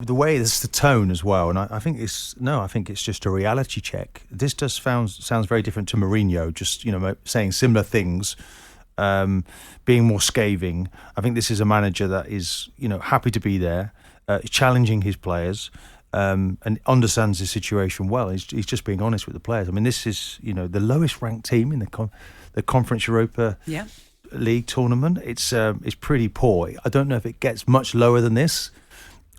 the way it's the tone as well, and I think it's just a reality check. This just sounds very different to Mourinho, just saying similar things, being more scathing. I think this is a manager that is happy to be there, challenging his players, and understands the situation well. He's just being honest with the players. I mean, this is the lowest ranked team in the Conference Europa League tournament. It's pretty poor. I don't know if it gets much lower than this.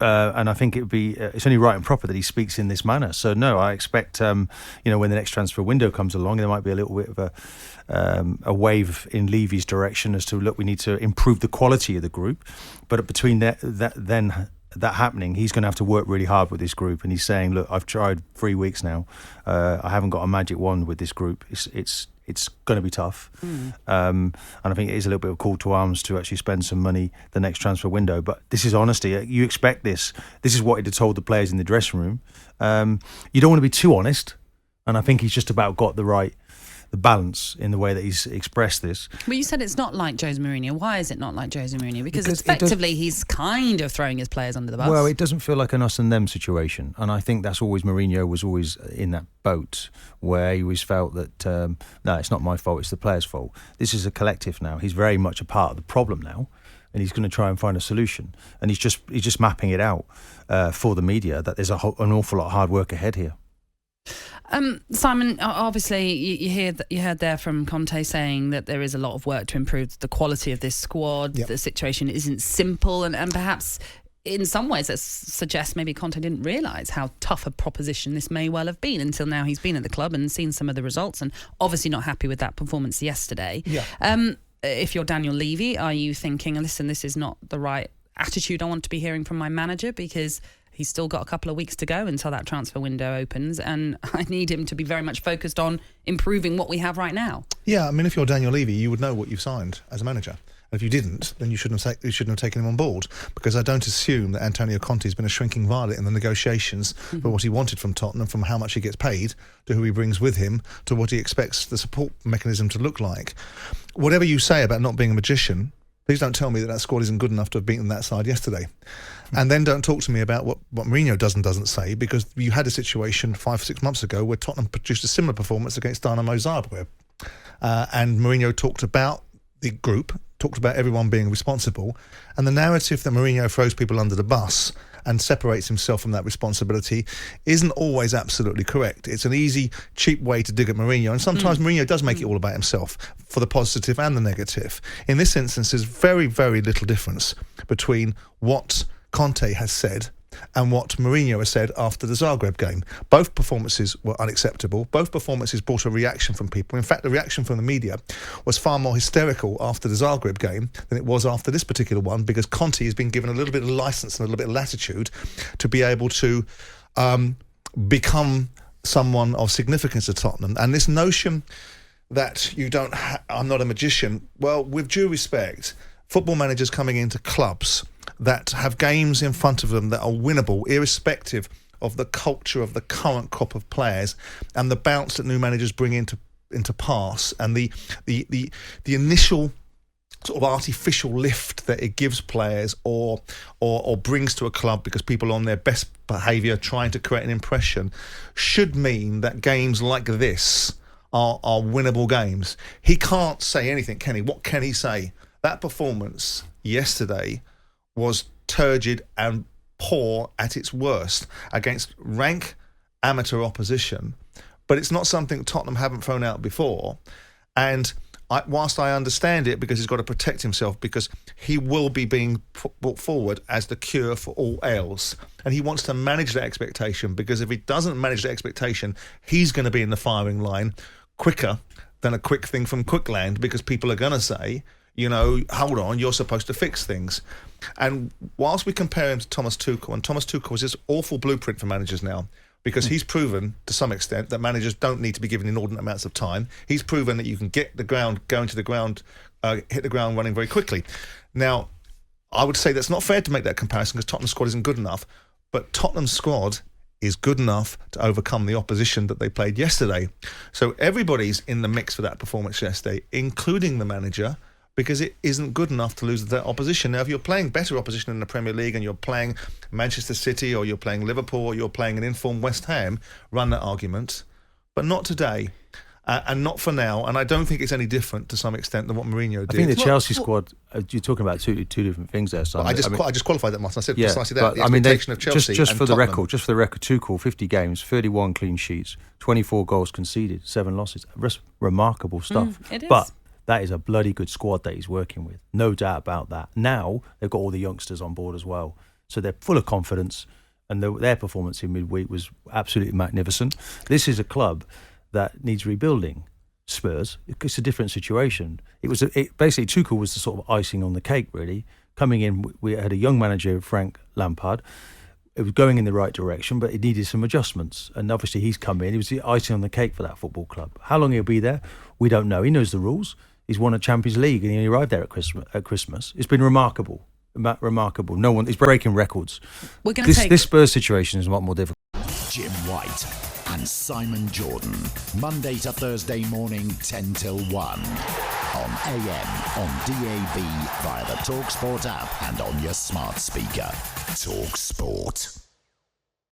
And I think it would be it's only right and proper that he speaks in this manner. So no, I expect when the next transfer window comes along, there might be a little bit of a wave in Levy's direction as to, look, we need to improve the quality of the group. But between that happening, he's going to have to work really hard with this group. And he's saying, look, I've tried 3 weeks now. I haven't got a magic wand with this group. It's going to be tough. And I think it is a little bit of a call to arms to actually spend some money the next transfer window. But this is honesty. You expect this. This is what he'd have told the players in the dressing room. You don't want to be too honest. And I think he's just about got the balance in the way that he's expressed this. But you said it's not like Jose Mourinho. Why is it not like Jose Mourinho? Because effectively he's kind of throwing his players under the bus. Well, it doesn't feel like an us and them situation. And I think that's always, Mourinho was always in that boat where he always felt that, no, it's not my fault, it's the players' fault. This is a collective now. He's very much a part of the problem now. And he's going to try and find a solution. And he's just mapping it out for the media that there's an awful lot of hard work ahead here. Simon, obviously you heard there from Conte saying that there is a lot of work to improve the quality of this squad. Yep. The situation isn't simple, and perhaps in some ways that suggests maybe Conte didn't realise how tough a proposition this may well have been until now he's been at the club and seen some of the results, and obviously not happy with that performance yesterday. Yeah. If you're Daniel Levy, are you thinking, listen, this is not the right attitude I want to be hearing from my manager, because he's still got a couple of weeks to go until that transfer window opens, and I need him to be very much focused on improving what we have right now? Yeah, I mean, if you're Daniel Levy, you would know what you've signed as a manager. And if you didn't, then you shouldn't have taken him on board, because I don't assume that Antonio Conte has been a shrinking violet in the negotiations for what he wanted from Tottenham, from how much he gets paid, to who he brings with him, to what he expects the support mechanism to look like. Whatever you say about not being a magician, please don't tell me that squad isn't good enough to have beaten that side yesterday. And then don't talk to me about what Mourinho doesn't say, because you had a situation 5 or 6 months ago where Tottenham produced a similar performance against Dynamo Zagreb. And Mourinho talked about the group, talked about everyone being responsible, and the narrative that Mourinho throws people under the bus and separates himself from that responsibility isn't always absolutely correct. It's an easy, cheap way to dig at Mourinho, and sometimes Mourinho does make it all about himself, for the positive and the negative. In this instance, there's very, very little difference between what Conte has said and what Mourinho has said after the Zagreb game. Both performances were unacceptable. Both performances brought a reaction from people. In fact, the reaction from the media was far more hysterical after the Zagreb game than it was after this particular one, because Conte has been given a little bit of license and a little bit of latitude to be able to become someone of significance at Tottenham. And this notion that I'm not a magician, well, with due respect, football managers coming into clubs that have games in front of them that are winnable, irrespective of the culture of the current crop of players and the bounce that new managers bring into pass, and the initial sort of artificial lift that it gives players or brings to a club because people are on their best behaviour trying to create an impression, should mean that games like this are winnable games. He can't say anything, can he? What can he say? That performance yesterday was turgid and poor at its worst against rank amateur opposition, but it's not something Tottenham haven't thrown out before. And whilst I understand it, because he's got to protect himself, because he will be being brought forward as the cure for all ails, and he wants to manage that expectation, because if he doesn't manage the expectation, he's going to be in the firing line quicker than a quick thing from Quickland, because people are going to say, hold on, you're supposed to fix things. And whilst we compare him to Thomas Tuchel, and Thomas Tuchel is this awful blueprint for managers now, because he's proven to some extent that managers don't need to be given inordinate amounts of time. He's proven that you can hit the ground running very quickly. Now, I would say that's not fair to make that comparison, because Tottenham's squad isn't good enough, but Tottenham's squad is good enough to overcome the opposition that they played yesterday. So everybody's in the mix for that performance yesterday, including the manager, because it isn't good enough to lose to that opposition. Now, if you're playing better opposition in the Premier League and you're playing Manchester City or you're playing Liverpool or you're playing an informed West Ham, run that argument. But not today. And not for now, and I don't think it's any different to some extent than what Mourinho did. I think the Chelsea squad, you're talking about two different things there, Simon. Well, I just qualified that, Martin. I said precisely that. But, the expectation of Chelsea just and for the Tottenham. record, Tuchel, 50 games, 31 clean sheets, 24 goals conceded, 7 losses. Just remarkable stuff. It is. But that is a bloody good squad that he's working with. No doubt about that. Now, they've got all the youngsters on board as well. So they're full of confidence, and their performance in midweek was absolutely magnificent. This is a club that needs rebuilding. Spurs, it's a different situation. Basically Tuchel was the sort of icing on the cake, really. Coming in, we had a young manager, Frank Lampard. It was going in the right direction, but it needed some adjustments. And obviously he's come in. He was the icing on the cake for that football club. How long he'll be there, we don't know. He knows the rules. He's won a Champions League and he arrived there at Christmas. It's been remarkable. Remarkable. No one is breaking records. We're going to take this Spurs situation is a lot more difficult. Jim White and Simon Jordan, Monday to Thursday morning, 10 till 1. On AM, on DAB, via the talkSPORT app and on your smart speaker. talkSPORT.